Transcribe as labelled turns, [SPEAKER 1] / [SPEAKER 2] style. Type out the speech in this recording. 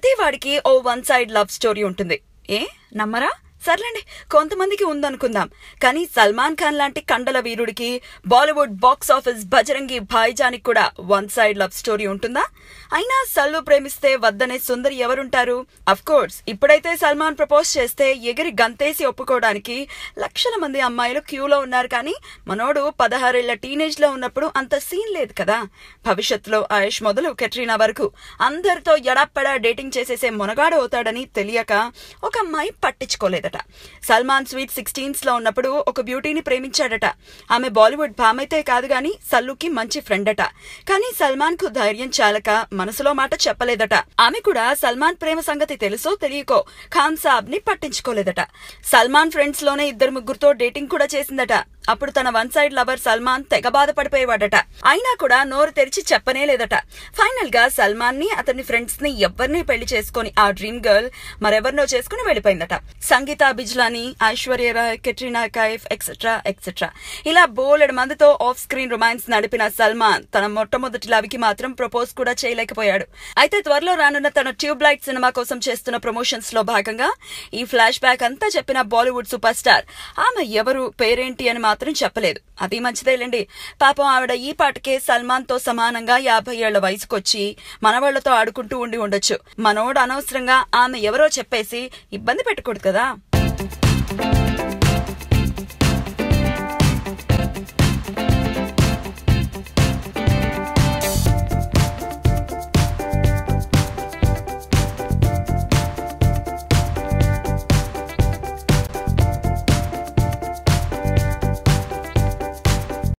[SPEAKER 1] ప్రతి వాడికి ఓ one side love story ఉంటుంది. నమ్మరా? సర్లేండి, కొంతమందికి ఉందనుకుందాం. కానీ సల్మాన్ ఖాన్ లాంటి కండల వీరుడికి బాలీవుడ్ బాక్స్ ఆఫీస్ బజరంగి భాయిజానికి కూడా వన్ సైడ్ లవ్ స్టోరీ ఉంటుందా? అయినా సల్లు ప్రేమిస్తే వద్దనే సుందరి ఎవరుంటారు? అఫ్ కోర్స్ ఇప్పుడైతే సల్మాన్ ప్రపోజ్ చేస్తే ఎగిరి గంతేసి ఒప్పుకోవడానికి లక్షల మంది అమ్మాయిలు క్యూలో ఉన్నారు. కానీ మనోడు 16 ఏళ్ల టీనేజ్ లో ఉన్నప్పుడు అంత సీన్ లేదు కదా. భవిష్యత్తులో ఆయుష్ మొదలు కెట్రీనా వరకు అందరితో ఎడాపెడా డేటింగ్ చేసేసే మునగాడు అవుతాడని తెలియక ఒక అమ్మాయి పట్టించుకోలేదట. సల్మాన్ స్వీట్ 16s లో ఉన్నప్పుడు ఒక బ్యూటీని ప్రేమించాడట. ఆమె బాలీవుడ్ భామైతే కాదు గాని సల్లుకి మంచి ఫ్రెండ్ అట. కానీ సల్మాన్ కు ధైర్యం చాలక మనసులో మాట చెప్పలేదట. ఆమె కూడా సల్మాన్ ప్రేమ సంగతి తెలుసో తెలియకో ఖాన్ సాబ్ ని పట్టించుకోలేదట. సల్మాన్ ఫ్రెండ్స్ లోనే 2-3 డేటింగ్ కూడా చేసిందట. అప్పుడు తన వన్ సైడ్ లవర్ సల్మాన్ తెగ బాధపడిపోయేవాడట. అయినా కూడా నోరు తెరిచి చెప్పనే లేదట. ఫైనల్ గా సల్మాన్ ని అతని ఫ్రెండ్స్ ని ఎవరిని పెళ్లి చేసుకుని ఆ డ్రీమ్ గర్ల్ మరెవరినో చేసుకుని వెళ్లిపోయిందట. సంగీత బిజ్లానీ, ఐశ్వర్య రాయ్, కెట్రీనా కైఫ్ ఎక్సెట్రా ఎక్సెట్రా ఇలా బోలెడు మందితో ఆఫ్ స్క్రీన్ రొమాన్స్ నడిపిన సల్మాన్ తన మొట్టమొదటి లవ్ కి మాత్రం ప్రపోజ్ కూడా చేయలేకపోయాడు. అయితే త్వరలో రానున్న తన ట్యూబ్ లైట్ సినిమా కోసం చేస్తున్న ప్రమోషన్స్ లో భాగంగా ఈ ఫ్లాష్ బ్యాక్ అంతా చెప్పిన బాలీవుడ్ సూపర్ స్టార్ ఆమె ఎవరు, పేరేంటి అని మాత్రం చెప్పలేదు. అది మంచిదేలేండి. పాపం ఆవిడ ఈ పాటకే సల్మాన్ తో సమానంగా 50 ఏళ్ల వయసుకొచ్చి మనవాళ్లతో ఆడుకుంటూ ఉండొచ్చు. మనోడు అనవసరంగా ఆమె ఎవరో చెప్పేసి ఇబ్బంది పెట్టకూడదు కదా.